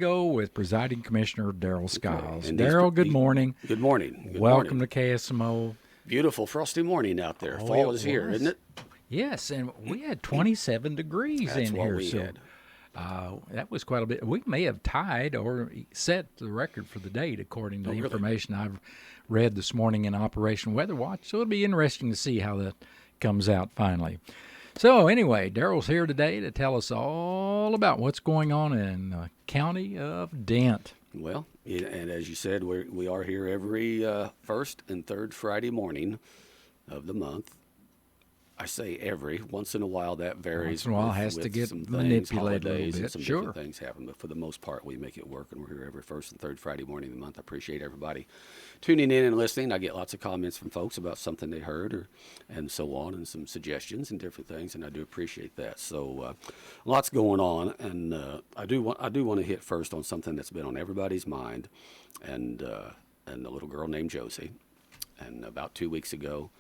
Go with Presiding Commissioner Darrell Okay. Skiles. And Darrell, good morning. good morning. Good Welcome morning. to KSMO. Beautiful frosty morning out there. Oh, Fall it is here, isn't was. it? Yes, and we had 27 degrees That's in what here, we so had. that was quite a bit. We may have tied or set the record for the date, according to Oh, the really? information I've read this morning in Operation Weather Watch. So it'll be interesting to see how that comes out finally. So anyway, Darrell's here today to tell us all about what's going on in the county of Dent. Well, and as you said, we are here every first and third Friday morning of the month. I say every. Once in a while that varies Once in a while has to with get some things, manipulated a little holidays, and bit. some Sure. different things happen. But for the most part, we make it work, and we're here every first and third Friday morning of the month. I appreciate everybody tuning in and listening. I get lots of comments from folks about something they heard, and so on, and some suggestions and different things, and I do appreciate that. So, lots going on, and I do want to hit first on something that's been on everybody's mind, and the little girl named Josie, and about 2 weeks ago.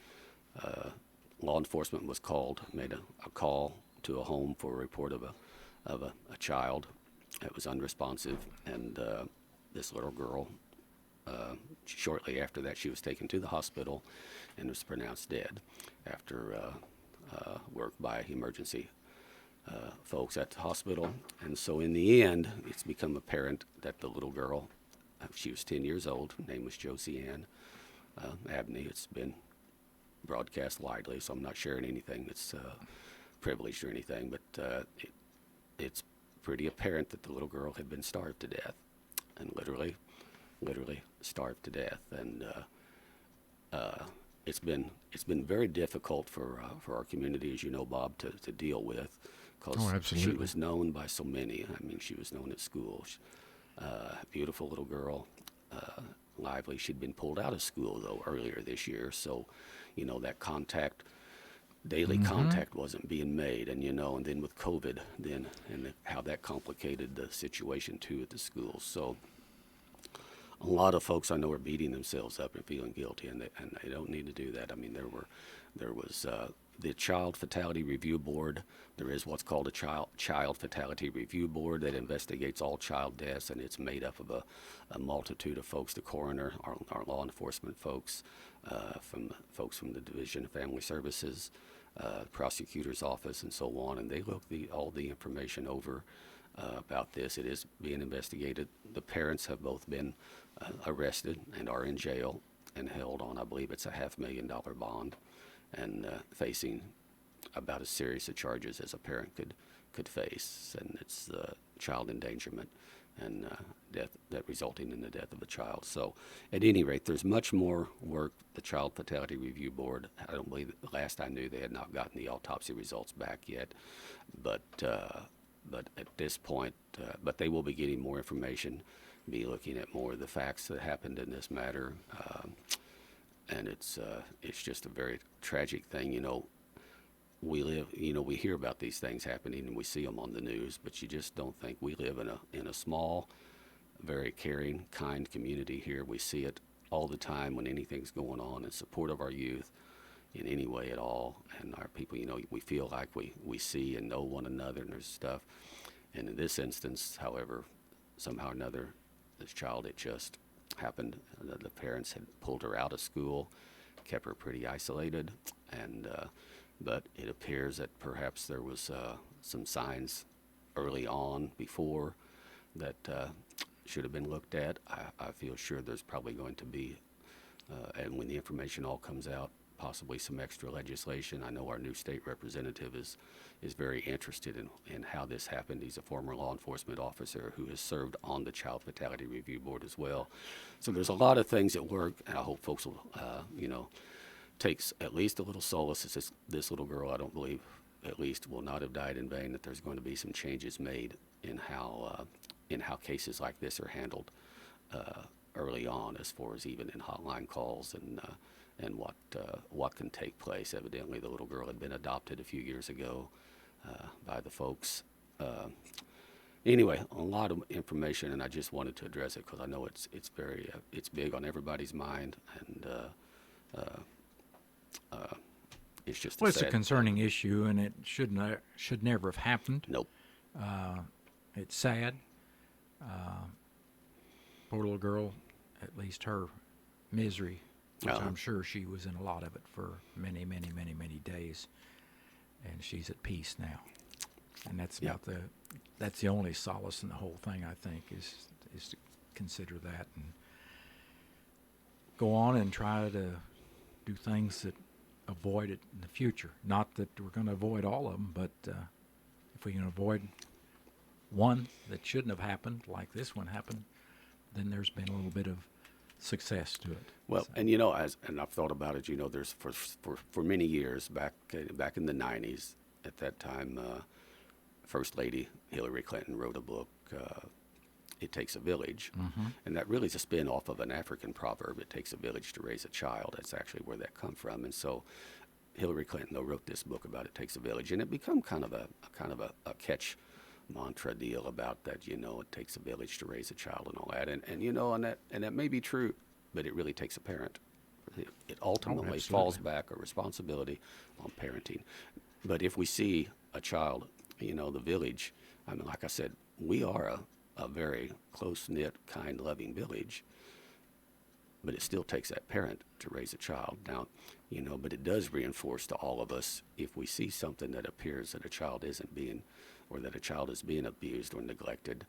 Law enforcement was called, made a call to a home for a report of a child that was unresponsive, and this little girl, shortly after that, she was taken to the hospital and was pronounced dead after work by emergency folks at the hospital. And so in the end, it's become apparent that the little girl, she was 10 years old, her name was Josie Ann Abney. It's been broadcast widely, so I'm not sharing anything that's privileged or anything, but it's pretty apparent that the little girl had been starved to death, and literally starved to death. And it's been very difficult for our community, as you know, Bob, to deal with, Oh, because she absolutely. was known by so many. I mean, she was known at school. Beautiful little girl. Lively. She'd been pulled out of school though earlier this year, so that daily contact wasn't being made, and and then with COVID, how that complicated the situation too at the school. So a lot of folks I know are beating themselves up and feeling guilty, and they don't need to do that. I mean, there was the Child Fatality Review Board. There is what's called a Child Fatality Review Board that investigates all child deaths, and it's made up of a multitude of folks: the coroner, our law enforcement folks, from folks from the Division of Family Services, prosecutor's office, and so on. And they look all the information over about this. It is being investigated. The parents have both been arrested and are in jail and held on, I believe it's a $500,000 bond, and facing about as serious a charges as a parent could face, and it's child endangerment and death, that resulting in the death of a child. So at any rate, there's much more work. The Child Fatality Review Board, I don't believe, last I knew, they had not gotten the autopsy results back yet, but at this point, but they will be getting more information, be looking at more of the facts that happened in this matter, and it's just a very tragic thing. We hear about these things happening and we see them on the news, but you just don't think. We live in a small, very caring, kind community here. We see it all the time when anything's going on in support of our youth in any way at all, and our people. We feel like we see and know one another, and there's stuff. And in this instance, however, somehow or another, this child, it just happened. The parents had pulled her out of school, kept her pretty isolated, and but it appears that perhaps there was some signs early on before that should have been looked at. I feel sure there's probably going to be, and when the information all comes out, possibly some extra legislation. I know our new state representative is very interested in how this happened. He's a former law enforcement officer who has served on the Child Fatality Review Board as well. So there's a lot of things at work, and I hope folks will, takes at least a little solace. This little girl, I don't believe, at least, will not have died in vain. That there's going to be some changes made in how cases like this are handled early on, as far as even in hotline calls and what can take place. Evidently, the little girl had been adopted a few years ago by the folks. Anyway, a lot of information, and I just wanted to address it because I know it's very it's big on everybody's mind, and it's just Well, it's a sad concerning thing. issue, and it should never have happened. Nope. It's sad, Poor little girl, at least her misery, which Uh-huh. I'm sure she was in a lot of it for many, many, many, many days, and she's at peace now. And Yeah. that's the only solace in the whole thing, I think, is to consider that and go on and try to do things that avoid it in the future. Not that we're going to avoid all of them, but if we can avoid one that shouldn't have happened, like this one happened, then there's been a little bit of success to it. Well, So, and and I've thought about it. There's for many years back in the '90s. At that time, First Lady Hillary Clinton wrote a book. It takes a village, and that really is a spin off of an African proverb. It takes a village to raise a child. That's actually where that come from. And so, Hillary Clinton though wrote this book about it takes a village, and it become kind of a catch mantra deal about that. It takes a village to raise a child and all that, and that may be true, but it really takes a parent. It ultimately falls absolutely. back a responsibility on parenting. But if we see a child, the village, I mean, like I said, we are a very close-knit, kind, loving village, but it still takes that parent to raise a child. Now, but it does reinforce to all of us if we see something that appears that a child isn't being, or that a child is being abused or neglected,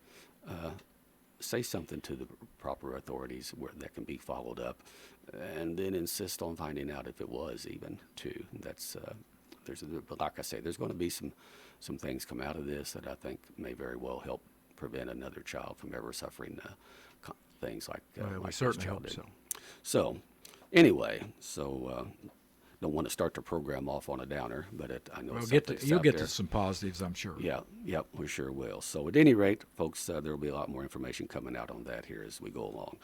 say something to the proper authorities where that can be followed up, and then insist on finding out if it was even too. But like I say, there's going to be some things come out of this that I think may very well help prevent another child from ever suffering things like well, we like this certainly child hope did. so. So, anyway, don't want to start the program off on a downer, but I know Well, something's you'll out get there. to some positives, I'm sure. Yeah, yep, we sure will. So at any rate, folks, there will be a lot more information coming out on that here as we go along.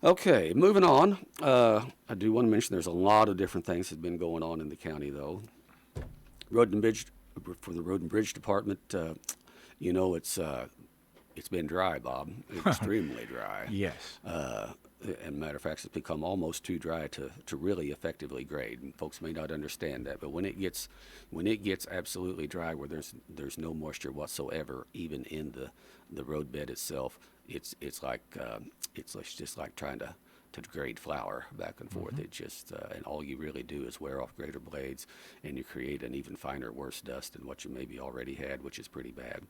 Okay, moving on. I do want to mention there's a lot of different things that have been going on in the county, though. Road and Bridge, for the Road and Bridge Department, it's been dry, Bob, extremely dry. Yes. And matter of fact, it's become almost too dry to really effectively grade. And folks may not understand that, but when it gets absolutely dry, where there's no moisture whatsoever, even in the road bed itself, it's just like trying to grade flour back and forth. It just and all you really do is wear off grader blades, and you create an even finer, worse dust than what you maybe already had, which is pretty bad.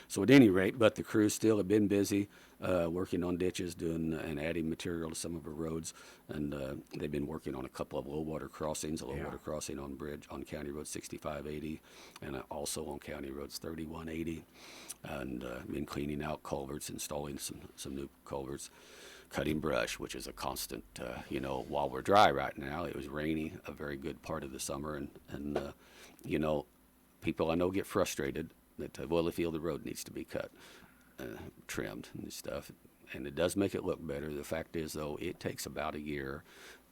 So at any rate, but the crews still have been busy working on ditches, doing and adding material to some of our roads, and they've been working on a couple of low water crossings, a low water crossing on County Road 6580, and also on County Roads 3180, and been cleaning out culverts, installing some new culverts. Cutting brush, which is a constant, while we're dry right now. It was rainy a very good part of the summer, and people I know get frustrated that, well, they feel the road needs to be cut, trimmed and stuff, and it does make it look better. The fact is, though, it takes about a year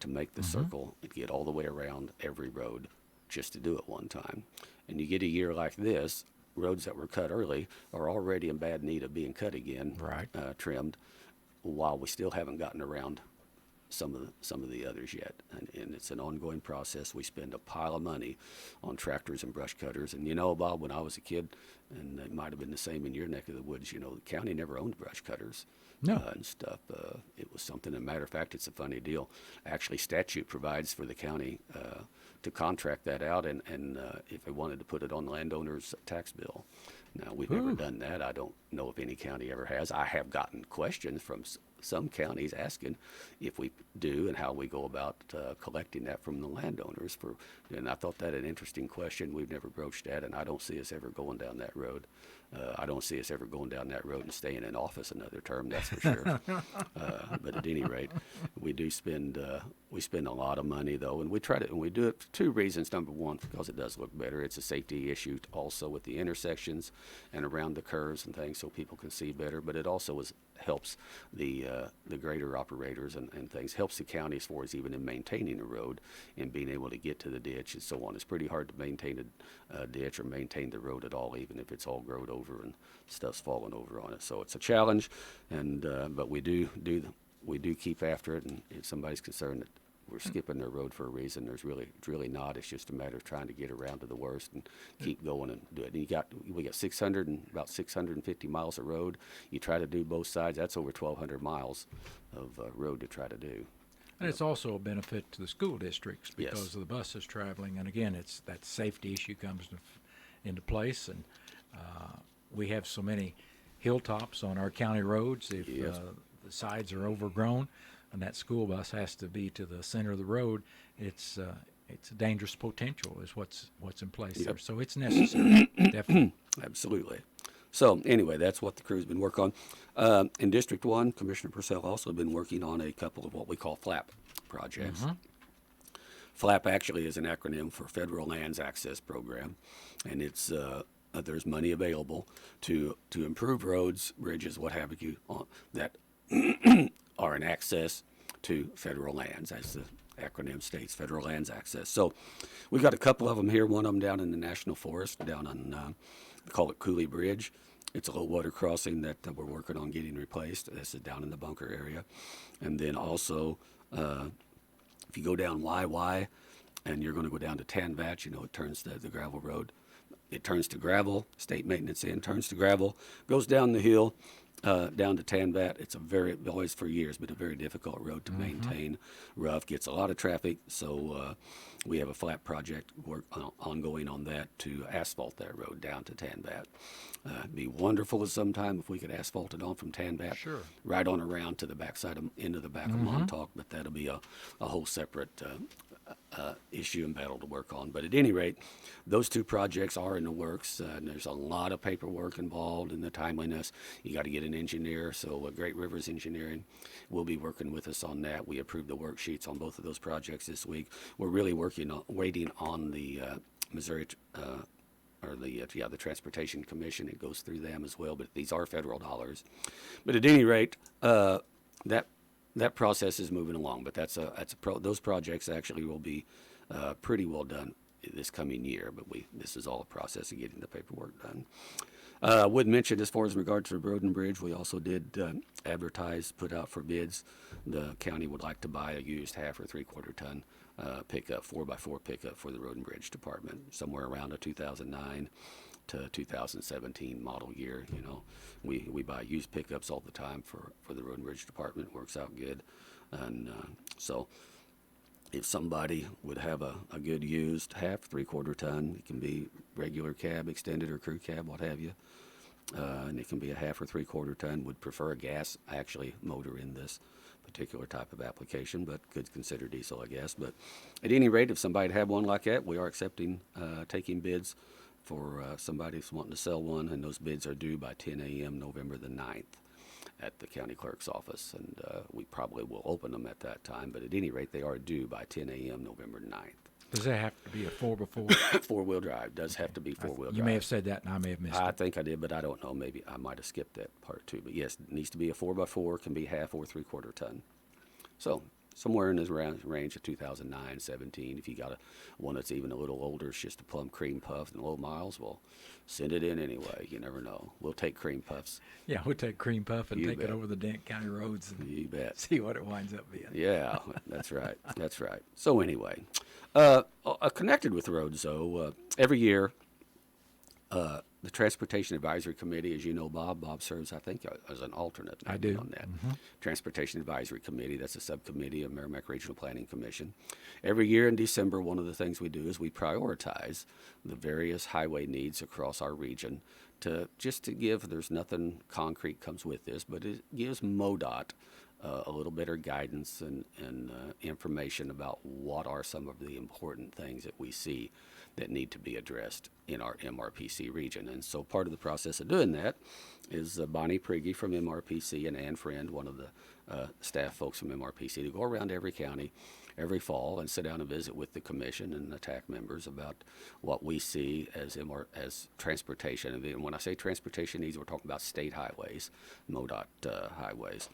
to make the circle and get all the way around every road just to do it one time. And you get a year like this, roads that were cut early are already in bad need of being cut again, Right. Trimmed, while we still haven't gotten around some of the others yet, and it's an ongoing process. We spend a pile of money on tractors and brush cutters, and Bob, when I was a kid, and it might have been the same in your neck of the woods, the county never owned brush cutters. No. And stuff. It was something. As a matter of fact, it's a funny deal. Actually, statute provides for the county to contract that out, and if they wanted to put it on the landowner's tax bill. Now, we've never done that. I don't know if any county ever has. I have gotten questions from some counties asking if we do and how we go about collecting that from the landowners. And I thought that an interesting question. We've never broached that, and I don't see us ever going down that road. I don't see us ever going down that road and staying in office another term, that's for sure. But at any rate, we do spend a lot of money, though, and we do it for two reasons. Number one, because it does look better. It's a safety issue also with the intersections and around the curves and things, so people can see better. But it also helps the grader operators and things, helps the county as far as even in maintaining the road and being able to get to the ditch and so on. It's pretty hard to maintain a ditch or maintain the road at all, even if it's all growed over and stuff's falling over on it. So it's a challenge, and but we do keep after it. And if somebody's concerned that we're skipping their road for a reason. It's really not. It's just a matter of trying to get around to the worst and keep going and do it. And we got about 650 miles of road. You try to do both sides. That's over 1,200 miles of road to try to do. And it's also a benefit to the school districts Yes. because of the buses traveling. And again, it's that safety issue comes into place. And we have so many hilltops on our county roads. If Yes. the sides are overgrown and that school bus has to be to the center of the road, it's a dangerous potential is what's in place there. So it's necessary, definitely. Absolutely. So anyway, that's what the crew's been working on. In District 1, Commissioner Purcell also been working on a couple of what we call FLAP projects. FLAP actually is an acronym for Federal Lands Access Program, and it's there's money available to improve roads, bridges, what have you, that are an access to federal lands, as the acronym states, Federal Lands Access. So we've got a couple of them here, one of them down in the National Forest, down on, we call it Cooley Bridge. It's a low water crossing that we're working on getting replaced. This is down in the Bunker area. And then also, if you go down YY and you're going to go down to Tanvat, it turns the gravel road. It turns to gravel, state maintenance in, turns to gravel, goes down the hill, down to Tanvat. It's always for years, but a very difficult road to maintain. Rough, gets a lot of traffic, so we have a flat project work ongoing on that to asphalt that road down to Tanvat. It'd be wonderful at some time if we could asphalt it on from Tanvat, Sure. right on around to the backside into the back of Montauk, but that'll be a whole separate issue and battle to work on. But at any rate, those two projects are in the works, and there's a lot of paperwork involved in the timeliness. You got to get an engineer, so Great Rivers Engineering will be working with us on that. We approved the worksheets on both of those projects this week. We're really waiting on the Missouri the Transportation Commission. It goes through them as well, but these are federal dollars. But at any rate, that process is moving along. But those projects actually will be pretty well done this coming year. But this is all a process of getting the paperwork done. I would mention, as far as in regard to the road and bridge, we also did advertise, put out for bids. The county would like to buy a used 1/2 or 3/4 ton pickup, 4x4 pickup for the road and bridge department, somewhere around a 2009 to 2017 model year. We buy used pickups all the time for the road and bridge department. It works out good, and so if somebody would have a good used 1/2, 3/4 ton, it can be regular cab, extended or crew cab, what have you, and it can be a 1/2 or 3/4 ton. Would prefer a gas motor in this particular type of application, but could consider diesel, I guess. But at any rate, if somebody had one like that, we are accepting taking bids for somebody who's wanting to sell one, and those bids are due by 10 a.m. November the 9th at the county clerk's office, and we probably will open them at that time, but at any rate, they are due by 10 a.m. November 9th. Does that have to be a 4x4? Four-wheel drive. Does have to be four-wheel drive. You may have said that, and I may have missed I it. think I did, but I don't know. Maybe I might have skipped that part too. But yes, it needs to be a 4x4, can be 1/2 or 3/4 ton. So somewhere in this range of 2009, 17. If you got one that's even a little older, it's just a plum cream puff and low miles, well, send it in anyway. You never know. We'll take cream puffs. Yeah, we'll take cream puff and You take bet. it over the Dent County roads and You bet. see what it winds up being. Yeah, that's right. That's right. So anyway, connected with roads, though, every year, the Transportation Advisory Committee, as you know, Bob serves, I think, as an alternate. I do. On that. Transportation Advisory Committee, that's a subcommittee of Merrimack Regional Planning Commission. Every year in December, one of the things we do is we prioritize the various highway needs across our region just to give, there's nothing concrete comes with this, but it gives MoDOT a little better guidance and information about what are some of the important things that we see that need to be addressed in our MRPC region. And so part of the process of doing that is Bonnie Prigge from MRPC and Ann Friend, one of the staff folks from MRPC, to go around every county every fall and sit down and visit with the commission and the TAC members about what we see as transportation. And when I say transportation needs, we're talking about state highways, MoDOT highways.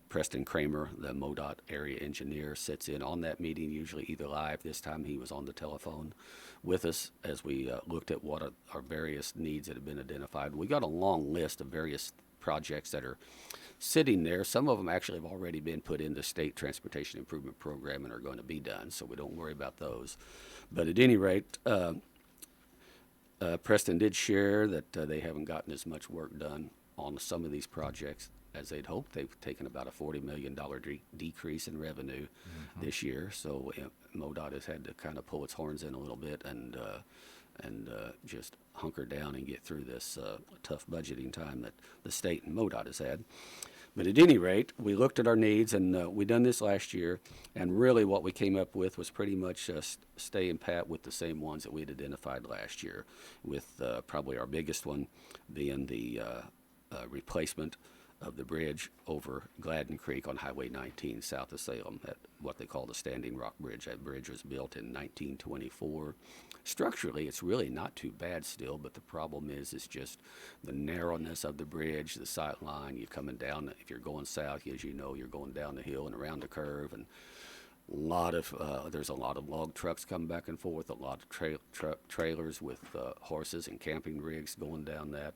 Preston Kramer, the MoDOT area engineer, sits in on that meeting, usually either live. This time he was on the telephone with us as we looked at what our various needs that have been identified. We got a long list of various projects that are sitting there. Some of them actually have already been put in the state transportation improvement program and are going to be done, so we don't worry about those. But at any rate, Preston did share that they haven't gotten as much work done on some of these projects as they'd hoped. They've taken about a $40 million decrease in revenue this year. So MoDOT has had to kind of pull its horns in a little bit and just hunker down and get through this tough budgeting time that the state and MoDOT has had. But at any rate, we looked at our needs, and we done this last year, and really what we came up with was pretty much staying pat with the same ones that we'd identified last year, with probably our biggest one being the replacement of the bridge over Gladden Creek on Highway 19 south of Salem, at what they call the Standing Rock Bridge. That bridge was built in 1924. Structurally, it's really not too bad still, but the problem is just the narrowness of the bridge, the sight line. You're coming down, if you're going south, as you know, you're going down the hill and around the curve, and there's a lot of log trucks coming back and forth, a lot of trailers with horses and camping rigs going down that.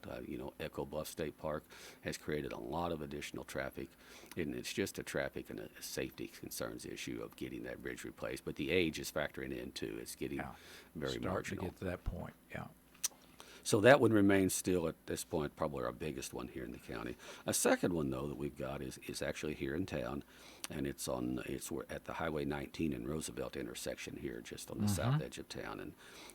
Echo Bluff State Park has created a lot of additional traffic, and it's just a traffic and a safety concerns issue of getting that bridge replaced. But the age is factoring in too. It's getting very marginal. To get to that point, yeah. So that one remains still at this point probably our biggest one here in the county. A second one though that we've got is actually here in town, and it's at the Highway 19 and Roosevelt intersection here, just on the south edge of town. And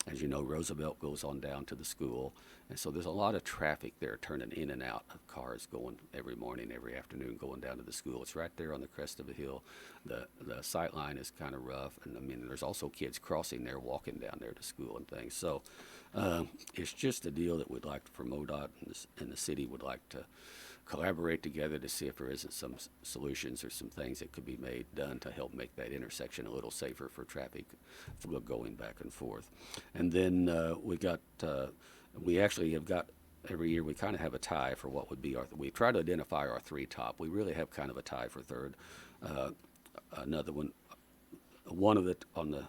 as you know, Roosevelt goes on down to the school, and so there's a lot of traffic there turning in and out of cars going every morning, every afternoon, going down to the school. It's right there on the crest of a hill. The sight line is kind of rough, and I mean there's also kids crossing there, walking down there to school and things. So it's just a deal that we'd like for MoDOT and the city would like to collaborate together to see if there isn't some solutions or some things that could be done to help make that intersection a little safer for traffic going back and forth. And then we actually have got, every year we kind of have a tie for what would be we try to identify our three top. We really have kind of a tie for third. Another one of it on the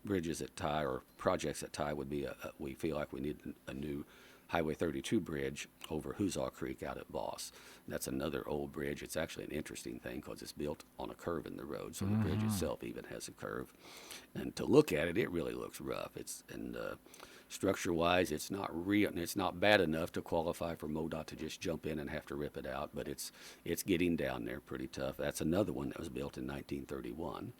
bridges that tie or projects that tie would be we feel like we need a new Highway 32 bridge over Huzaw Creek out at Boss. That's another old bridge. It's actually an interesting thing because it's built on a curve in the road, so the bridge itself even has a curve. And to look at it, it really looks rough. Structure-wise, it's not bad enough to qualify for MoDOT to just jump in and have to rip it out, but it's getting down there pretty tough. That's another one that was built in 1931.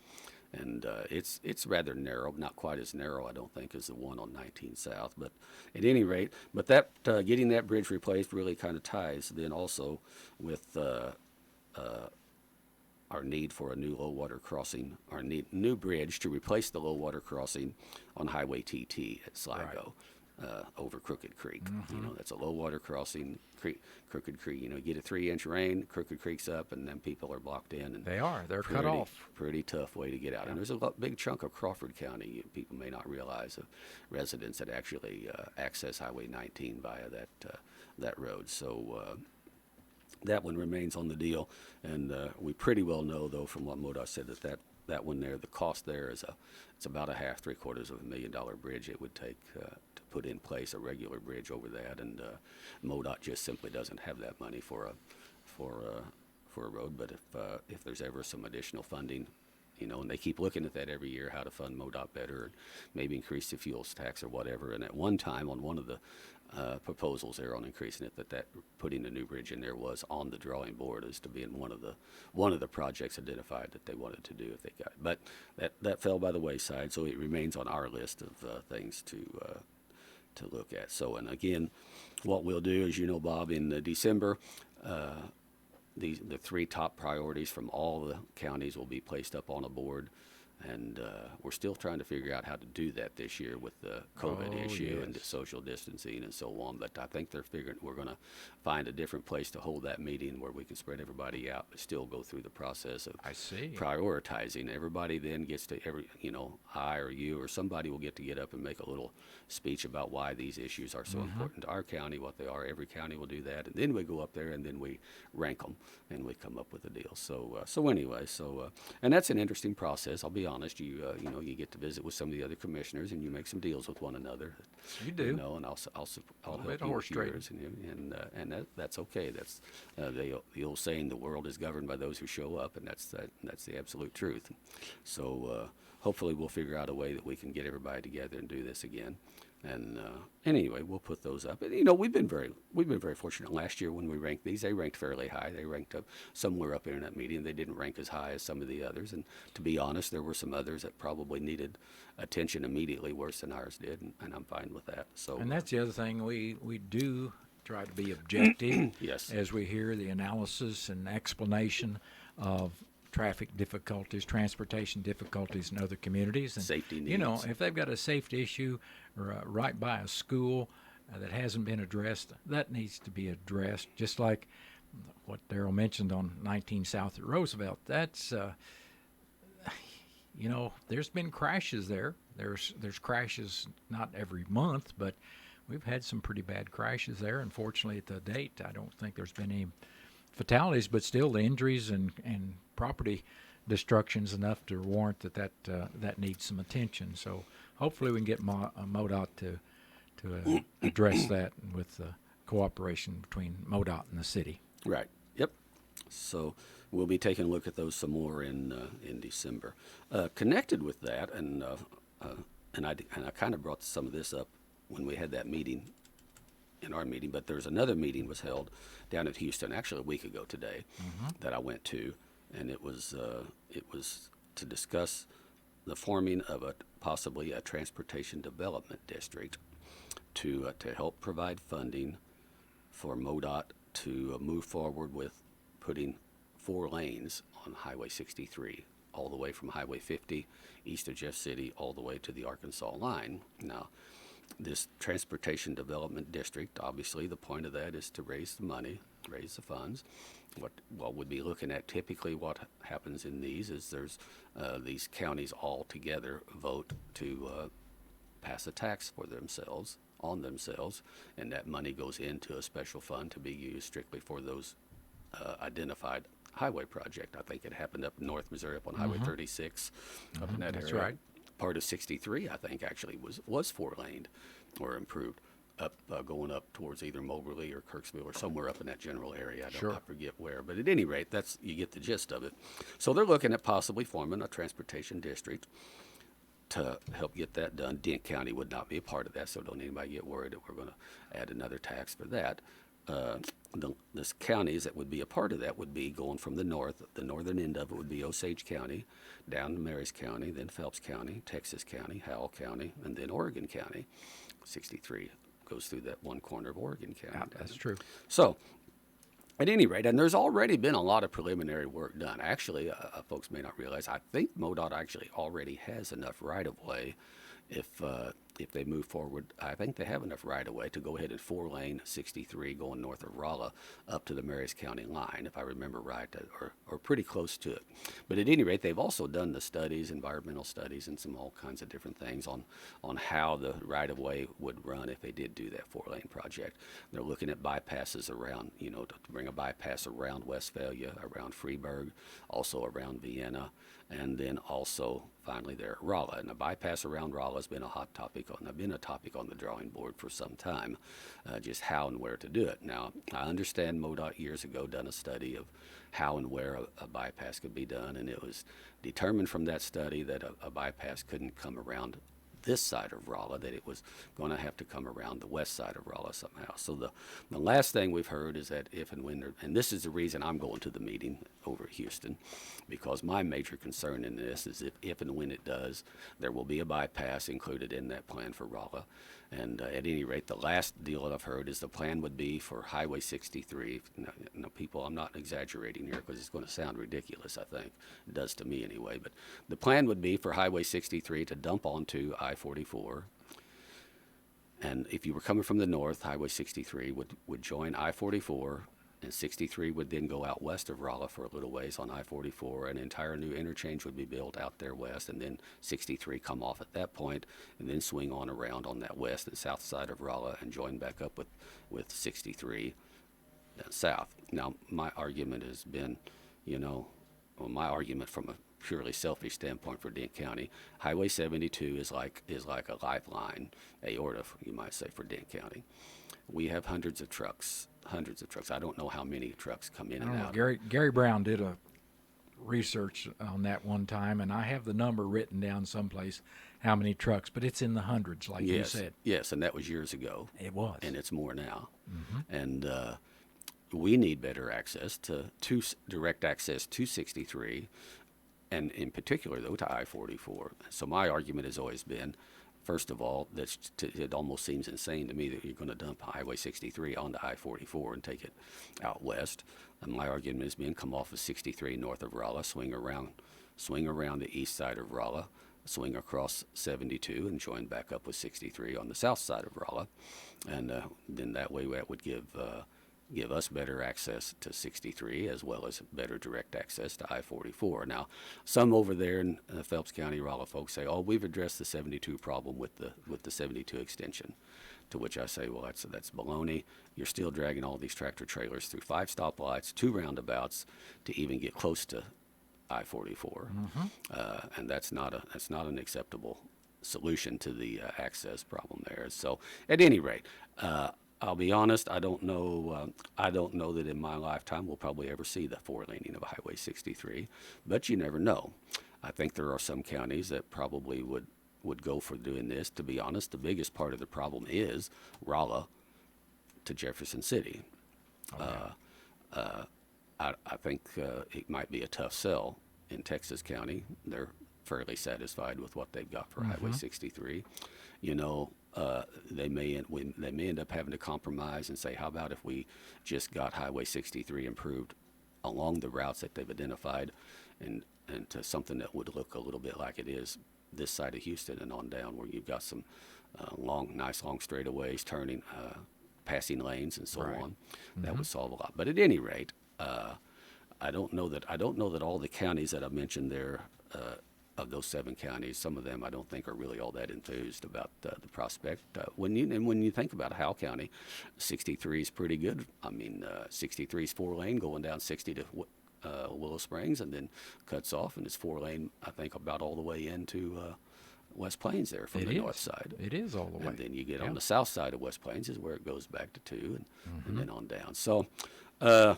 And it's rather narrow, not quite as narrow, I don't think, as the one on 19 South. But at any rate, that getting that bridge replaced really kind of ties then also with our need for a new low water crossing, our new bridge to replace the low water crossing on Highway TT at Sligo. Over Crooked Creek. That's a low water crossing, Crooked Creek. You get a 3-inch rain, Crooked Creek's up, and then people are blocked in. And they're cut off. Pretty tough way to get out. Yeah. And there's a big chunk of Crawford County people may not realize of residents that actually access Highway 19 via that road. So that one remains on the deal, and we pretty well know though from what MoDOT said that one there, the cost there is it's about $750,000 bridge it would take to put in place a regular bridge over that, and MoDOT just simply doesn't have that money for a road. But if there's ever some additional funding, and they keep looking at that every year, how to fund MoDOT better, and maybe increase the fuels tax or whatever. And at one time on one of the proposals there on increasing it, that putting a new bridge in there was on the drawing board as to being one of the projects identified that they wanted to do if they got it. But that fell by the wayside, so it remains on our list of things to look at. So, and again, what we'll do, as you know, Bob, in December, the three top priorities from all the counties will be placed up on a board. And we're still trying to figure out how to do that this year with the COVID issue and the social distancing and so on. But I think they're figuring we're going to find a different place to hold that meeting where we can spread everybody out, but still go through the process of prioritizing. Everybody then gets to I or you or somebody will get up and make a little speech about why these issues are so important to our county, what they are. Every county will do that, and then we go up there and then we rank them and we come up with a deal. So anyway, and that's an interesting process. I'll be be honest, you know, you get to visit with some of the other commissioners, and you make some deals with one another. You do. You know, and I'll bit help of you horse with trading. yours, and that's okay. That's the old saying: the world is governed by those who show up, and that's the absolute truth. So hopefully, we'll figure out a way that we can get everybody together and do this again. And anyway, we'll put those up. And, you know, we've been very fortunate. Last year when we ranked these, they ranked fairly high. They ranked up somewhere up internet media. They didn't rank as high as some of the others. And to be honest, there were some others that probably needed attention immediately worse than ours did, and I'm fine with that. So And that's the other thing, we do try to be objective yes, as we hear the analysis and explanation of traffic difficulties, transportation difficulties in other communities. And, safety needs. you know, if they've got a safety issue right by a school that hasn't been addressed, that needs to be addressed. Just like what Darrell mentioned on 19 South at Roosevelt. That's, you know, there's been crashes there. There's crashes not every month, but we've had some pretty bad crashes there. Unfortunately, at the date, I don't think there's been any fatalities, but still the injuries and property destruction's enough to warrant that needs some attention. So hopefully we can get MoDOT to address that with cooperation between MoDOT and the city. Right. Yep. So we'll be taking a look at those some more in December. Connected with that, and I kind of brought some of this up when we had that meeting, in our meeting, but there's another meeting was held down at Houston, actually a week ago today, that I went to, and it was to discuss the forming of possibly a transportation development district to help provide funding for MoDOT to move forward with putting 4 lanes on Highway 63, all the way from Highway 50 east of Jeff City all the way to the Arkansas line. Now, this transportation development district, obviously the point of that is to raise the money, raise the funds. What we'd be looking at typically, what happens in these is there's these counties all together vote to pass a tax for themselves, on themselves, and that money goes into a special fund to be used strictly for those identified highway project. I think it happened up in North Missouri, up on Highway 36, up in that That's area. right. Part of 63, I think, actually was 4-laned or improved, up going up towards either Moberly or Kirksville or somewhere up in that general area. I forget where, but at any rate, you get the gist of it. So they're looking at possibly forming a transportation district to help get that done. Dent County would not be a part of that, so don't anybody get worried that we're going to add another tax for that. The counties that would be a part of that would be going from the north. The northern end of it would be Osage County, down to Marys County, then Phelps County, Texas County, Howell County, and then Oregon County. 63 goes through that one corner of Oregon County. Yeah, that's true. So, at any rate, and there's already been a lot of preliminary work done. Actually, folks may not realize, I think MoDOT actually already has enough right-of-way. If they move forward, I think they have enough right-of-way to go ahead and 4-lane 63 going north of Rolla up to the Marys County line, if I remember right, or pretty close to it. But at any rate, they've also done the studies, environmental studies, and all kinds of different things on how the right-of-way would run if they did do that 4-lane project. They're looking at bypasses around, to bring a bypass around Westphalia, around Freeburg, also around Vienna, and then also finally there at Rolla. And the bypass around Rolla has been a topic on the drawing board for some time, just how and where to do it. Now, I understand MoDOT years ago done a study of how and where a bypass could be done, and it was determined from that study that a bypass couldn't come around this side of Rolla, that it was going to have to come around the west side of Rolla somehow. So the last thing we've heard is that if and when, and this is the reason I'm going to the meeting over at Houston, because my major concern in this is if and when it does, there will be a bypass included in that plan for Rolla. And at any rate, the last deal that I've heard is the plan would be for Highway 63. Now, people, I'm not exaggerating here because it's going to sound ridiculous, I think. It does to me anyway. But the plan would be for Highway 63 to dump onto I-44. And if you were coming from the north, Highway 63 would join I-44, and 63 would then go out west of Rolla for a little ways on I-44. An entire new interchange would be built out there west, and then 63 come off at that point, and then swing on around on that west and south side of Rolla and join back up with 63 south. Now, my argument has been, my argument from a purely selfish standpoint for Dent County, Highway 72 is like a lifeline, aorta, you might say, for Dent County. We have hundreds of trucks. I don't know how many trucks come in I and don't know. out. Gary Brown did a research on that one time, and I have the number written down someplace how many trucks, but it's in the hundreds, like you said. Yes, and that was years ago. It was. And it's more now. And we need better access to direct access to 63, and in particular, though, to I-44. So my argument has always been, first of all, it almost seems insane to me that you're going to dump Highway 63 onto I-44 and take it out west. And my argument has been, come off of 63 north of Rolla, swing around the east side of Rolla, swing across 72 and join back up with 63 on the south side of Rolla. And then that way that would give us better access to 63 as well as better direct access to I-44. Now, some over there in Phelps County, Rolla folks say, "Oh, we've addressed the 72 problem with the 72 extension." To which I say, well, that's baloney. You're still dragging all these tractor trailers through 5 stoplights, 2 roundabouts to even get close to I-44, and that's not an acceptable solution to the access problem there. So, at any rate, I'll be honest. I don't know that in my lifetime we'll probably ever see the 4-laning of Highway 63, but you never know. I think there are some counties that probably would go for doing this. To be honest, the biggest part of the problem is Rolla to Jefferson City. I think it might be a tough sell in Texas County. They're fairly satisfied with what they've got for Highway 63. They may end up having to compromise and say, how about if we just got Highway 63 improved along the routes that they've identified, and to something that would look a little bit like it is this side of Houston and on down, where you've got some nice long straightaways, turning, passing lanes, and so on. That would solve a lot. But at any rate, I don't know that all the counties that I mentioned there, of those 7 counties, some of them I don't think are really all that enthused about the prospect. When you think about Howell County, 63 is pretty good. I mean, 63 is 4-lane going down 60 to Willow Springs, and then cuts off, and it's 4-lane, I think, about all the way into West Plains there from the north side. It is all the way. And then you get on the south side of West Plains is where it goes back to 2, and then on down. So, are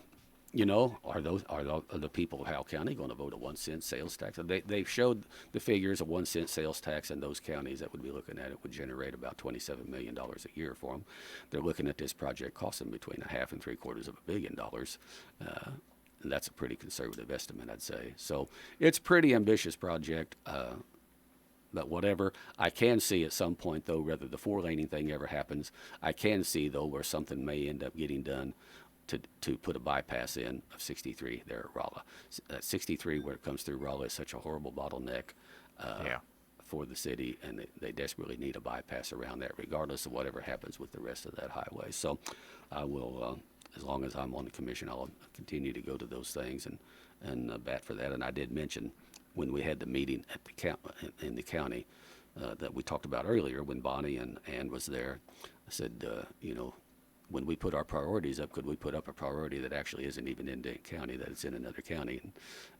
the people of Howell County going to vote a 1-cent sales tax? They've showed the figures. A 1-cent sales tax in those counties that would be looking at it would generate about $27 million a year for them. They're looking at this project costing between $500 and $750 million. And that's a pretty conservative estimate, I'd say. So it's a pretty ambitious project, but whatever. I can see at some point, though, whether the 4-laning thing ever happens, I can see, though, where something may end up getting done to put a bypass in of 63 there at Rolla. 63, where it comes through Rolla, is such a horrible bottleneck for the city, and they desperately need a bypass around that, regardless of whatever happens with the rest of that highway. So I will, as long as I'm on the commission, I'll continue to go to those things and bat for that. And I did mention when we had the meeting at in the county that we talked about earlier, when Bonnie and Ann was there, I said, when we put our priorities up, could we put up a priority that actually isn't even in Dent County, that it's in another county?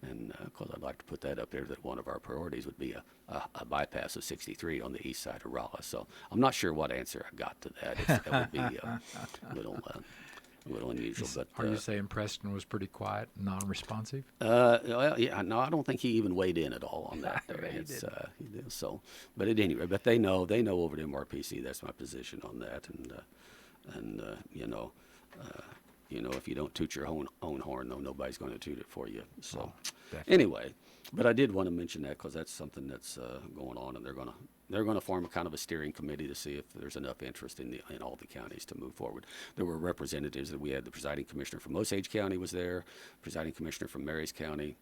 And because I'd like to put that up there, that one of our priorities would be a bypass of 63 on the east side of Rolla. So I'm not sure what answer I got to that. That would be a little unusual. But are you saying Preston was pretty quiet, non-responsive? Well, yeah, no, I don't think he even weighed in at all on that. He did. So, but at any rate, but they know over at MRPC. That's my position on that, and if you don't toot your own horn, though, nobody's going to toot it for you. So, anyway, but I did want to mention that because that's something that's going on, and they're going to form a kind of a steering committee to see if there's enough interest in all the counties to move forward. There were representatives that we had. The presiding commissioner from Osage County was there, presiding commissioner from Marys County,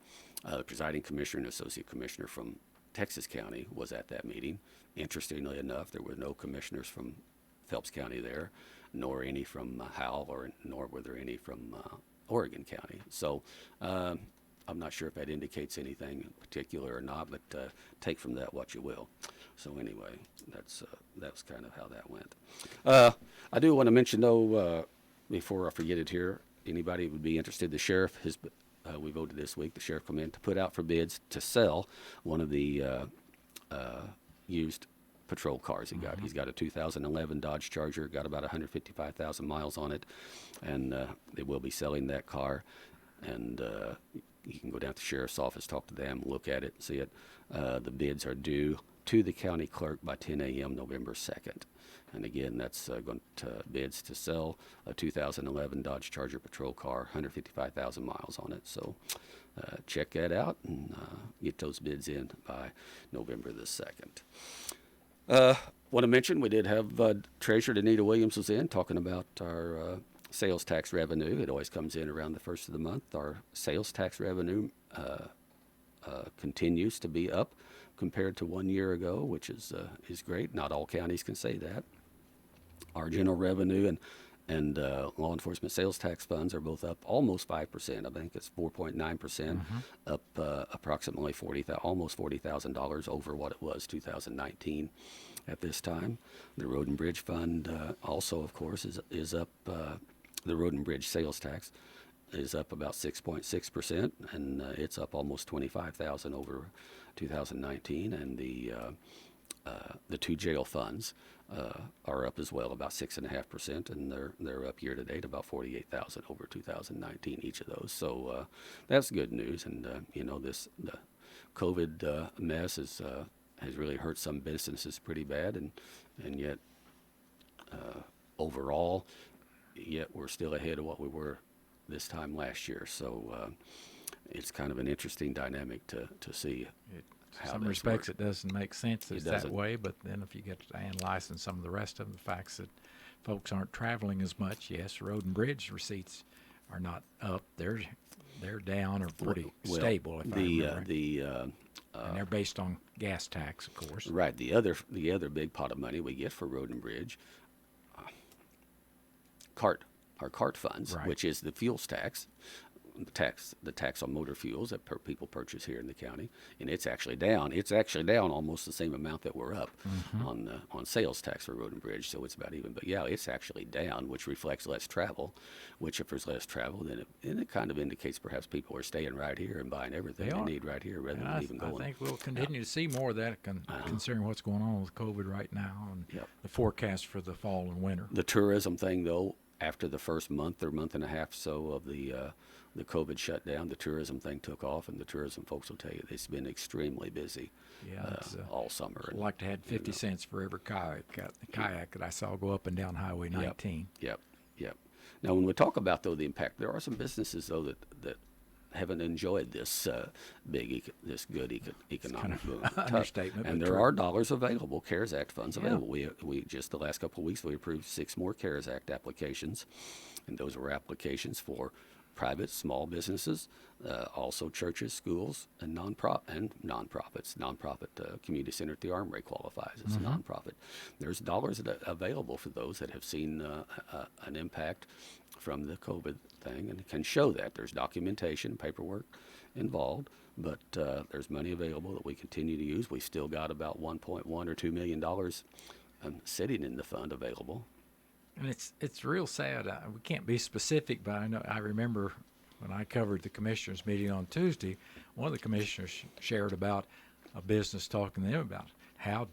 the presiding commissioner and associate commissioner from Texas County was at that meeting. Interestingly enough, there were no commissioners from Phelps County there, nor any from Howell, nor were there any from Oregon County. So I'm not sure if that indicates anything in particular or not, but take from that what you will. So anyway, that was kind of how that went. I do want to mention, though, before I forget it here, anybody would be interested, the sheriff we voted this week, the sheriff come in to put out for bids to sell one of the used patrol cars he got. He's got a 2011 Dodge Charger, got about 155,000 miles on it, and they will be selling that car. And you can go down to the sheriff's office, talk to them, look at it, see it. The bids are due to the county clerk by 10 a.m. November 2nd. And again, that's going to bids to sell a 2011 Dodge Charger patrol car, 155,000 miles on it. So check that out and get those bids in by November the 2nd. Want to mention we did have Treasurer Anita Williams was in talking about our sales tax revenue. It always comes in around the first of the month. Our sales tax revenue continues to be up compared to 1 year ago, which is great. Not all counties can say that. Our general revenue and law enforcement sales tax funds are both up almost 5%. I think it's 4.9%, up approximately almost $40,000 over what it was 2019 at this time. The Road and Bridge Fund also, of course, is up. The Road and Bridge sales tax is up about 6.6%, and it's up almost $25,000 over 2019. And the two jail funds are up as well, about 6.5%, and they're up year to date about $48,000 over 2019 each of those. So that's good news. And the COVID mess has really hurt some businesses pretty bad, and yet overall, yet we're still ahead of what we were this time last year. So it's kind of an interesting dynamic to see. In some respects, it doesn't make sense that it's that way, but then if you get to analyze some of the rest of the facts that folks aren't traveling as much, yes, road and bridge receipts are not up. They're down or pretty stable, if I remember right. And they're based on gas tax, of course. Right. The other big pot of money we get for road and bridge, our CART funds, right, which is the fuels tax. The tax on motor fuels that people purchase here in the county, and it's actually down. It's actually down almost the same amount that we're up on sales tax for road and bridge. So it's about even. But yeah, it's actually down, which reflects less travel. Which if there's less travel, then it kind of indicates perhaps people are staying right here and buying everything they need right here rather than even going. I think we'll continue to see more of that, considering what's going on with COVID right now and the forecast for the fall and winter. The tourism thing, though, after the first month or month and a half so of the COVID shutdown, the tourism thing took off, and the tourism folks will tell you it's been extremely busy all summer. I'd like to have 50 cents for every kayak that I saw go up and down Highway 19. Yep. Now, when we talk about, though, the impact, there are some businesses, though, that haven't enjoyed this good economic boom. Understatement, and there are dollars available, CARES Act funds available. We just the last couple of weeks we approved 6 more CARES Act applications, and those were applications for private small businesses, also churches, schools, and nonprofits. Nonprofit community center at the Armory qualifies as a nonprofit. There's dollars available for those that have seen an impact from the COVID thing, and can show that there's documentation, paperwork involved, but there's money available that we continue to use. We've still got about $1.1 or $2 million sitting in the fund available. And it's real sad. We can't be specific, but I remember when I covered the commissioners' meeting on Tuesday, one of the commissioners shared about a business talking to them about how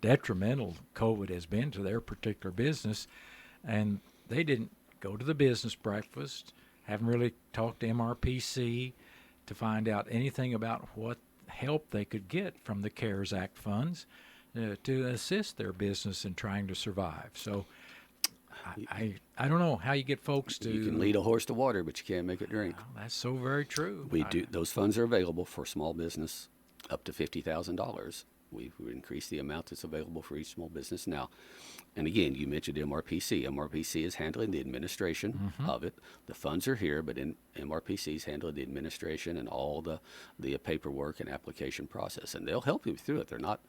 detrimental COVID has been to their particular business, and they didn't go to the business breakfast, haven't really talked to MRPC to find out anything about what help they could get from the CARES Act funds to assist their business in trying to survive. So I don't know how you get folks to. You can lead a horse to water, but you can't make it drink. Well, that's so very true. Those funds are available for small business up to $50,000. We've increased the amount that's available for each small business now. And again, you mentioned MRPC. MRPC is handling the administration of it. The funds are here, but MRPC is handling the administration and all the paperwork and application process. And they'll help you through it. They're not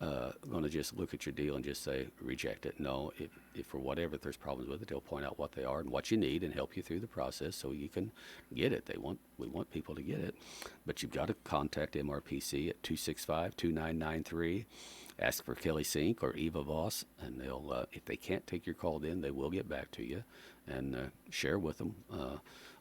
going to just look at your deal and just say, reject it. No, if for whatever there's problems with it, they'll point out what they are and what you need and help you through the process so you can get it. We want people to get it. But you've got to contact MRPC at 265-2993. Ask for Kelly Sink or Eva Voss, and they'll, if they can't take your call then, they will get back to you and share with them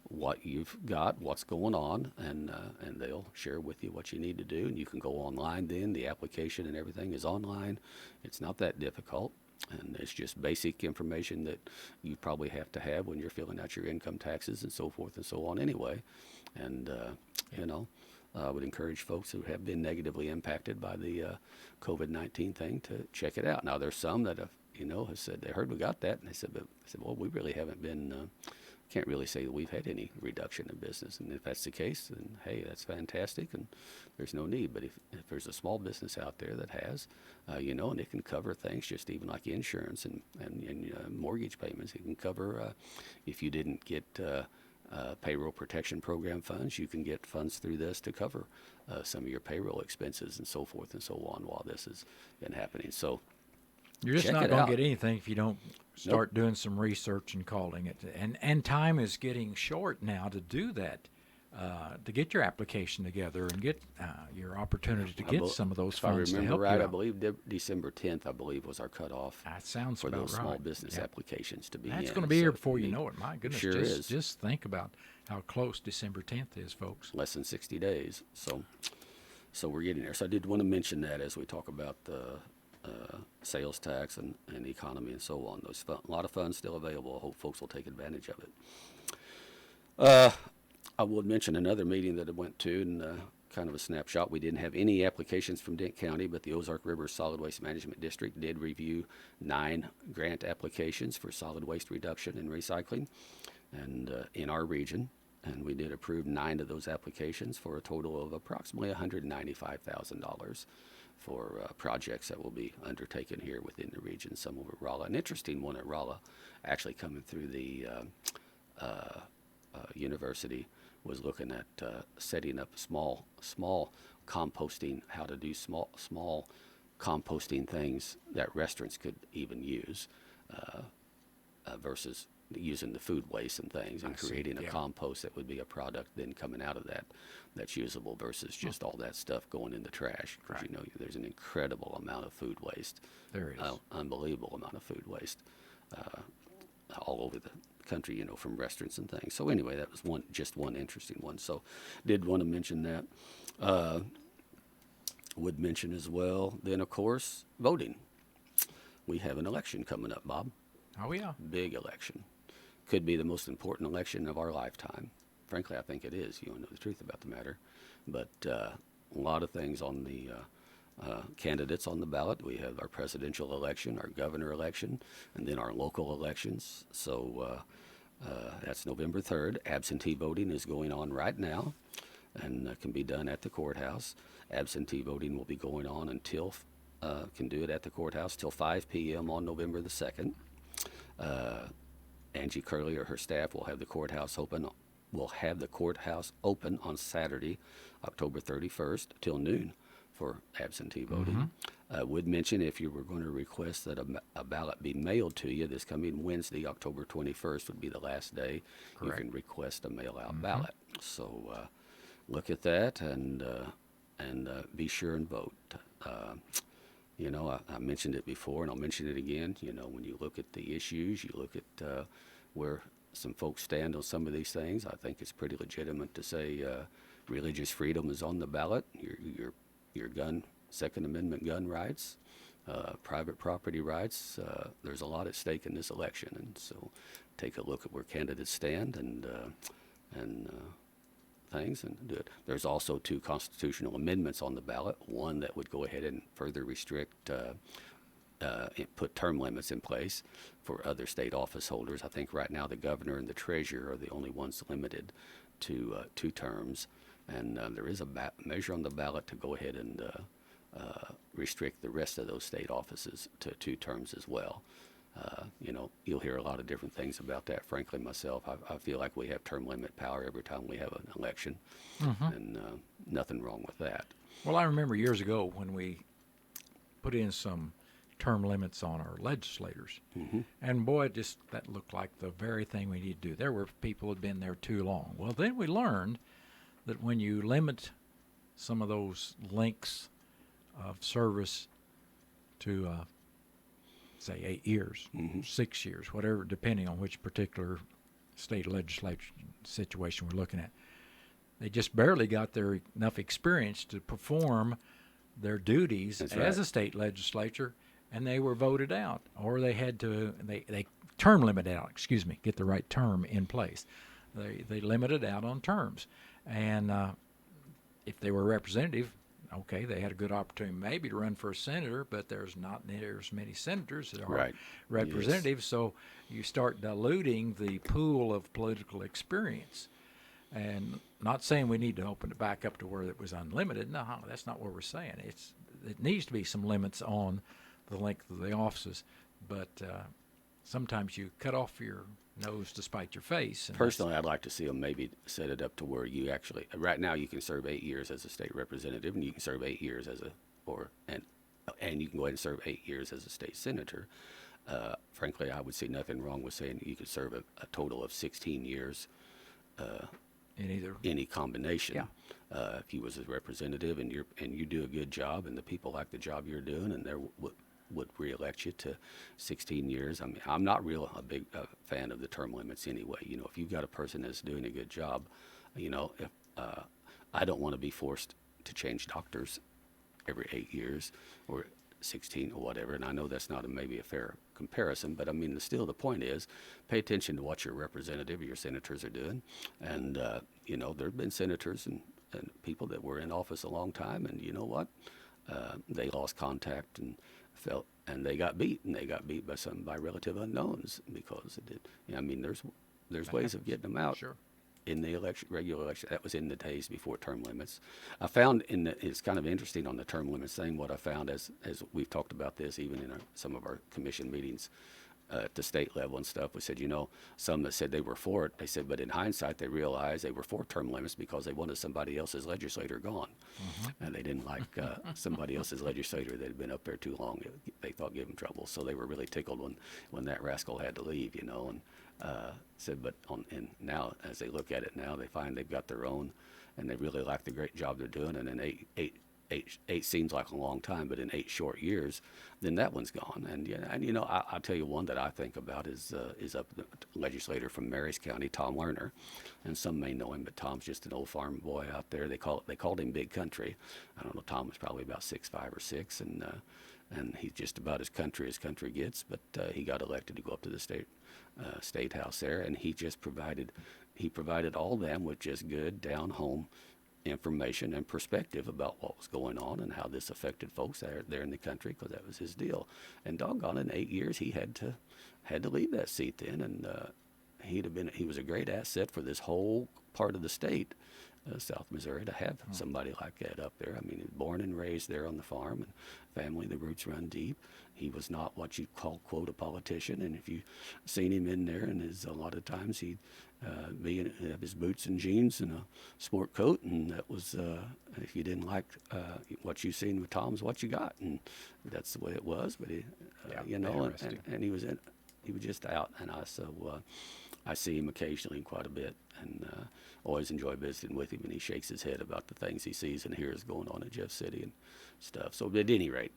what you've got, what's going on, and they'll share with you what you need to do. And you can go online then. The application and everything is online. It's not that difficult. And it's just basic information that you probably have to have when you're filling out your income taxes and so forth and so on anyway. And, I would encourage folks who have been negatively impacted by the COVID-19 thing to check it out. Now, there's some that have said they heard we got that, and they said, well, we really haven't been, can't really say that we've had any reduction in business. And if that's the case, then hey, that's fantastic, and there's no need. But if there's a small business out there that has, and it can cover things just even like insurance and mortgage payments, it can cover if you didn't get payroll protection program funds, you can get funds through this to cover some of your payroll expenses and so forth and so on while this has been happening. So you're just check not it going out. to get anything if you don't start doing some research and calling it. And time is getting short now to do that, to get your application together and get your opportunity to get some of those funds if I to remember help right, you I out. believe December 10th, I believe, was our cutoff That sounds for about those right. small business Yeah. applications to be That's in. going to be here So, before you know it. My goodness, sure is. just think about how close December 10th is, folks. Less than 60 days. So we're getting there. So I did want to mention that as we talk about the sales tax and the economy and so on. A lot of funds still available. I hope folks will take advantage of it. I would mention another meeting that I went to, and kind of a snapshot. We didn't have any applications from Dent County, but the Ozark River Solid Waste Management District did review 9 grant applications for solid waste reduction and recycling, and in our region. And we did approve 9 of those applications for a total of approximately $195,000 for projects that will be undertaken here within the region. Some over at Rolla. An interesting one at Rolla, actually coming through the university, was looking at setting up small composting, how to do small composting things that restaurants could even use versus using the food waste and things, and creating a compost that would be a product then coming out of that's usable versus just all that stuff going in the trash. Because there's an incredible amount of food waste. There is. Unbelievable amount of food waste all over the country, from restaurants and things. So anyway, that was just one interesting one. So did want to mention that. Would mention as well, then of course, voting. We have an election coming up, Bob. Oh, yeah. Big election. Could be the most important election of our lifetime. Frankly, I think it is. You know the truth about the matter. But a lot of things on the candidates on the ballot. We have our presidential election, our governor election, and then our local elections. So that's November 3rd. Absentee voting is going on right now and can be done at the courthouse. Absentee voting will be going on until, can do it at the courthouse till 5 p.m. on November the 2nd. Angie Curley or her staff will have the courthouse open. On Saturday, October 31st, till noon for absentee voting. Would mention, if you were going to request that a ballot be mailed to you, this coming Wednesday, October 21st, would be the last day. Correct. You can request a mail-out ballot. So look at that and be sure and vote. I mentioned it before, and I'll mention it again. When you look at the issues, you look at where some folks stand on some of these things. I think it's pretty legitimate to say religious freedom is on the ballot. Your gun, Second Amendment gun rights, private property rights. There's a lot at stake in this election, and so take a look at where candidates stand and things and do it. There's also 2 constitutional amendments on the ballot. One that would go ahead and further restrict, put term limits in place for other state office holders. I think right now the governor and the treasurer are the only ones limited to 2 terms. And there is a measure on the ballot to go ahead and restrict the rest of those state offices to 2 terms as well. You'll hear a lot of different things about that. Frankly, myself, I feel like we have term limit power every time we have an election, and nothing wrong with that. Well, I remember years ago when we put in some term limits on our legislators, and boy, that looked like the very thing we need to do. There were people who had been there too long. Well, then we learned that when you limit some of those lengths of service to say 8 years, 6 years, whatever, depending on which particular state legislature situation we're looking at. They just barely got their enough experience to perform their duties That's as right. a state legislature, and they were voted out, or they had to they term limit out. Excuse me, get the right term in place. They limited out on terms, and if they were representative, okay, they had a good opportunity maybe to run for a senator, but there's not near as many senators that are Right. representatives, so you start diluting the pool of political experience. And not saying we need to open it back up to where it was unlimited. No, that's not what we're saying. It needs to be some limits on the length of the offices, but sometimes you cut off your nose to spite your face. And Personally, I'd like to see them maybe set it up to where you actually, right now you can serve 8 years as a state representative, and you can serve 8 years as and you can go ahead and serve 8 years as a state senator. Frankly, I would see nothing wrong with saying you could serve a total of 16 years in either any combination. Yeah. If you was a representative and you do a good job and the people like the job you're doing and they would reelect you to 16 years. I mean, I'm not a big fan of the term limits anyway. You know, if you've got a person that's doing a good job, you know, if I don't want to be forced to change doctors every 8 years or 16 or whatever. And I know that's not maybe a fair comparison, but I mean, still the point is pay attention to what your representative or your senators are doing. And, you know, there have been senators and people that were in office a long time, and you know what? They lost contact and they got beat, and they got beat by relative unknowns because it did. You know, I mean, there's ways of getting them out. Sure. In the regular election, that was in the days before term limits. I found it's kind of interesting on the term limits thing. What I found as we've talked about this even in some of our commission meetings at the state level and stuff, we said, you know, some that said they were for it, they said, but in hindsight, they realized they were for term limits because they wanted somebody else's legislator gone. And they didn't like somebody else's legislator that had been up there too long. They thought gave them trouble. So they were really tickled when that rascal had to leave, you know. And said, but and now as they look at it now, they find they've got their own, and they really like the great job they're doing. And in eight seems like a long time, but in 8 short years, then that one's gone. And you know, I'll tell you one that I think about is up the legislator from Marys County, Tom Lerner, and some may know him, but Tom's just an old farm boy out there. They called him Big Country. I don't know. Tom was probably about 6'5" or 6, and he's just about as country gets. But he got elected to go up to the state house there, and he provided all them with just good down home information and perspective about what was going on and how this affected folks there in the country, because that was his deal. And doggone, in 8 years he had to leave that seat then, and he was a great asset for this whole part of the state, South Missouri, to have somebody like that up there. I mean, he was born and raised there on the farm, and family, the roots run deep. He was not what you'd call, quote, a politician, and if you seen him in there, and a lot of times he'd have his boots and jeans and a sport coat, and that was, if you didn't like what you seen with Tom's what you got, and that's the way it was. But you know, and he was just out, and I see him occasionally quite a bit, and always enjoy visiting with him, and he shakes his head about the things he sees and hears going on in Jeff City and stuff. So at any rate,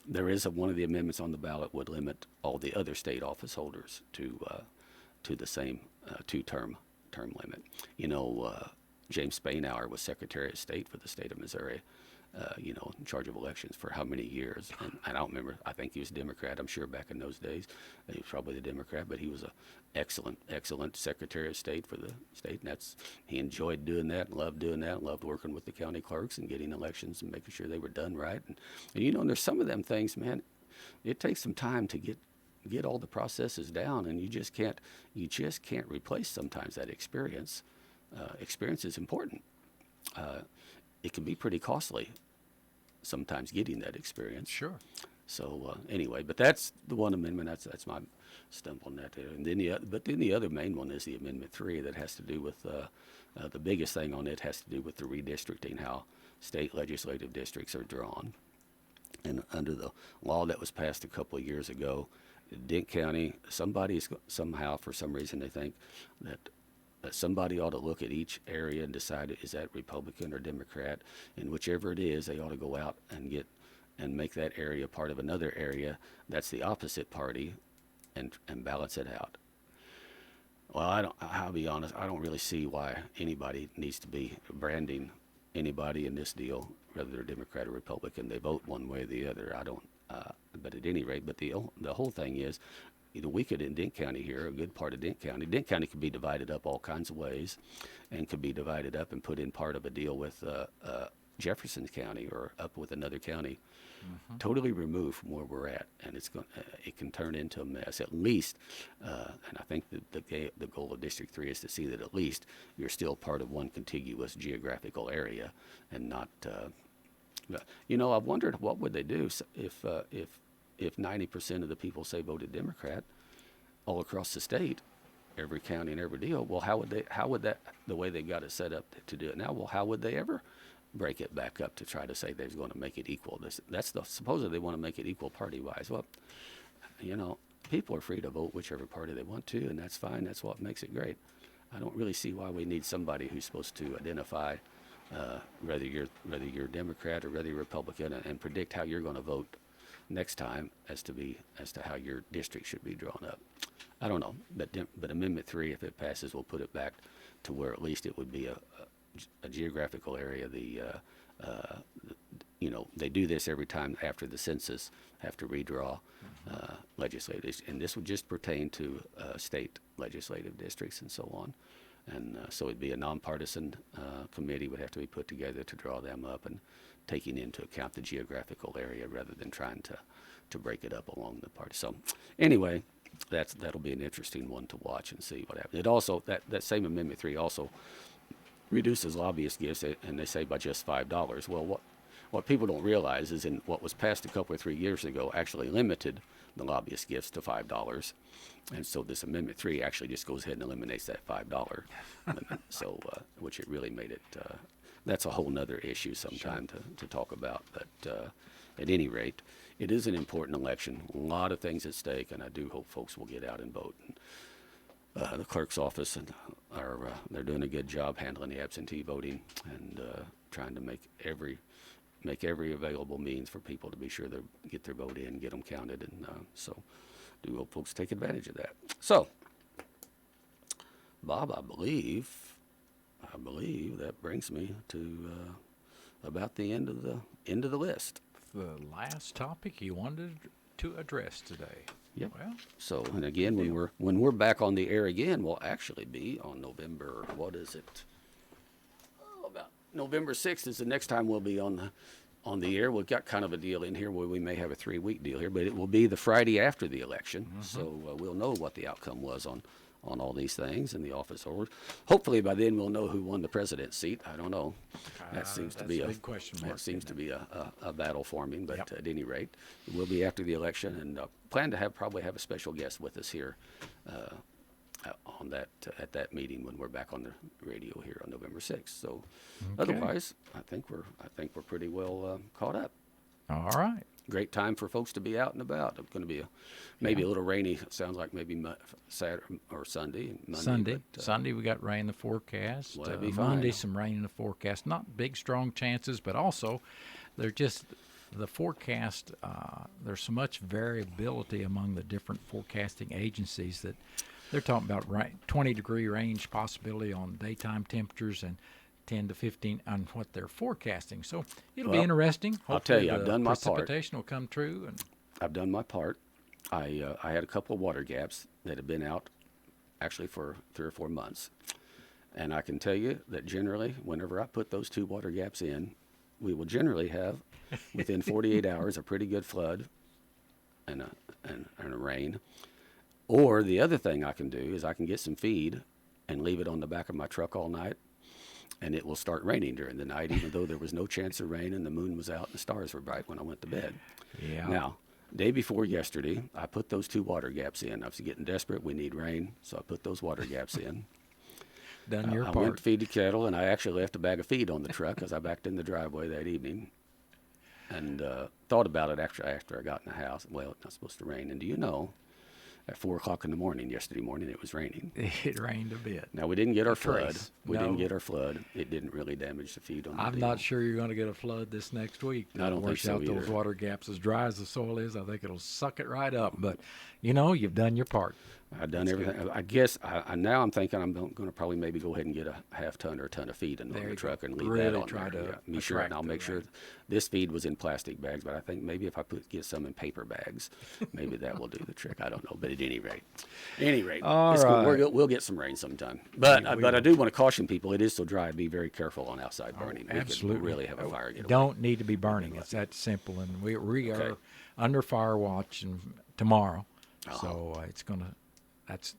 there is one of the amendments on the ballot would limit all the other state office holders to the same 2-term limit. You know, James Spainhour was Secretary of State for the state of Missouri, you know, in charge of elections for how many years? And I don't remember. I think he was a Democrat. I'm sure back in those days he was probably the Democrat, but he was a excellent Secretary of State for the state. And he enjoyed doing that and loved doing that and loved working with the county clerks and getting elections and making sure they were done right. And you know, and there's some of them things, man, it takes some time to get all the processes down, and you just can't replace sometimes that experience. Experience is important. It can be pretty costly sometimes getting that experience. Sure. So anyway, but that's the one amendment. That's my stump on that there. And then the other main one is the Amendment 3 that has to do with the biggest thing on it has to do with the redistricting, how state legislative districts are drawn. And under the law that was passed a couple of years ago, Dent County, somehow for some reason they think that somebody ought to look at each area and decide, is that Republican or Democrat, and whichever it is, they ought to go out and make that area part of another area that's the opposite party, and balance it out. Well, I'll be honest. I don't really see why anybody needs to be branding anybody in this deal, whether they're Democrat or Republican. They vote one way or the other. I don't. But at any rate, the whole thing is, we could in Dent County here, a good part of Dent County. Dent County could be divided up all kinds of ways, and could be divided up and put in part of a deal with Jefferson County or up with another county, totally removed from where we're at, and it can turn into a mess. At least, and I think the goal of District 3 is to see that at least you're still part of one contiguous geographical area, and not. I've wondered what would they do if 90% of the people say voted Democrat all across the state, every county and every deal. Well, how would that the way they got it set up to do it now? Well, how would they ever break it back up to try to say they're going to make it equal? Supposedly they want to make it equal party wise. Well, people are free to vote whichever party they want to, and that's fine. That's what makes it great. I don't really see why we need somebody who's supposed to identify whether you're Democrat or whether you're Republican and predict how you're going to vote next time as to how your district should be drawn up. I don't know, but Amendment 3, if it passes, will put it back to where at least it would be a geographical area. They do this every time after the census, have to redraw legislative, and this would just pertain to state legislative districts and so on. And so it'd be a nonpartisan committee would have to be put together to draw them up, and taking into account the geographical area rather than trying to break it up along the party. So anyway, that'll be an interesting one to watch and see what happens. It also, that same Amendment 3 also reduces lobbyist gifts, and they say by just $5. Well, what people don't realize is in what was passed a couple or 3 years ago actually limited the lobbyist gifts to $5. And so this Amendment 3 actually just goes ahead and eliminates that $5 limit. So, which it really made it, that's a whole nother issue sometime to talk about. But at any rate, it is an important election, a lot of things at stake, and I do hope folks will get out and vote. And, the clerk's office they're doing a good job handling the absentee voting and trying to make every available means for people to be sure they get their vote in, get them counted, and so do hope folks take advantage of that. So, Bob, I believe that brings me to about the end of the list. The last topic you wanted to address today. Yep. Well, so, and again, when we're back on the air again, we'll actually be on November. What is it? About November 6th is the next time we'll be on the air. We've got kind of a deal in here where we may have a 3-week deal here, but it will be the Friday after the election. Mm-hmm. So we'll know what the outcome was on all these things in the office. Or hopefully by then we'll know who won the president's seat. I don't know. That seems to be a big question mark. That seems to be a battle forming. But at any rate, it will be after the election, and plan to probably have a special guest with us here on that at that meeting when we're back on the radio here on November 6th. So otherwise, I think we're pretty well caught up. All right. Great time for folks to be out and about. It's going to be maybe a little rainy. Sounds like maybe Saturday or Sunday. Sunday we got rain in the forecast. Well, that'd be Monday fine. some rain in the forecast. Not big strong chances, but also they're just the forecast. There's so much variability among the different forecasting agencies that they're talking about 20-degree range possibility on daytime temperatures and 10 to 15 on what they're forecasting. So it'll be interesting. Hopefully I'll tell you, I've done my part. Precipitation will come true. And I've done my part. I had a couple of water gaps that have been out actually for 3 or 4 months. And I can tell you that generally, whenever I put those 2 water gaps in, we will generally have, within 48 hours, a pretty good flood and a rain. Or the other thing I can do is I can get some feed and leave it on the back of my truck all night, and it will start raining during the night, even though there was no chance of rain and the moon was out and the stars were bright when I went to bed. Yeah. Now, day before yesterday, I put those 2 water gaps in. I was getting desperate. We need rain, so I put those water gaps in. Done your I part. went to feed the cattle, and I actually left a bag of feed on the truck as I backed in the driveway that evening, and thought about it after I got in the house. Well, it's not supposed to rain, and do you know, at 4 o'clock in the morning, yesterday morning, it was raining. It rained a bit. Now, we didn't get our flood. Trace. We No. didn't get our flood. It didn't really damage the feed on the I'm deal. not sure you're going to get a flood this next week. I don't think Wash so out those either. water gaps. As dry as the soil is, I think it'll suck it right up. But, you've done your part. I've done That's everything. good. I guess now I'm thinking I'm going to probably maybe go ahead and get a half ton or a ton of feed in There on you the go. truck and leave Really that on try there. to Yeah, be sure, and attract I'll the make sure rain. this feed was in plastic bags, but I think maybe if I get some in paper bags, maybe that will do the trick. I don't know, but at any rate, All it's cool. right. We'll get some rain sometime. But We but I will. do want to caution people: it is so dry. Be very careful on outside burning. We could Absolutely. really have a fire get away. Don't need to be We've been burning. It's lucky. that simple. And we Okay. are under fire watch and tomorrow. Uh-huh. So it's going to,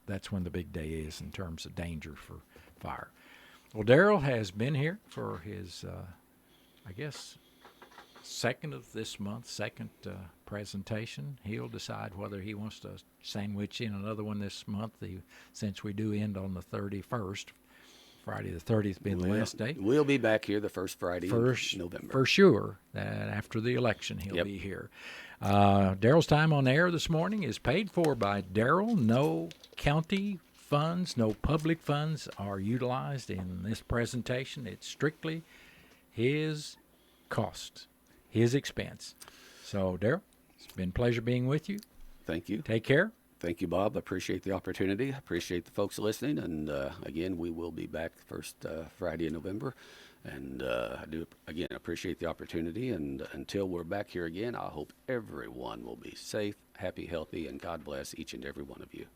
that's when the big day is in terms of danger for fire. Well, Darrell has been here for his, I guess, second of this month, second presentation. He'll decide whether he wants to sandwich in another one this month, since we do end on the 31st. Friday the 30th being the last day. We'll be back here the first Friday First, in November. for sure, that after the election he'll Yep. be here. Darrell's time on air this morning is paid for by Darrell. No county funds, no public funds are utilized in this presentation. It's strictly his cost, his expense. So, Darrell, it's been a pleasure being with you. Thank you. Take care. Thank you, Bob. I appreciate the opportunity. I appreciate the folks listening. And again, we will be back first Friday in November. And I do, again, appreciate the opportunity. And until we're back here again, I hope everyone will be safe, happy, healthy, and God bless each and every one of you.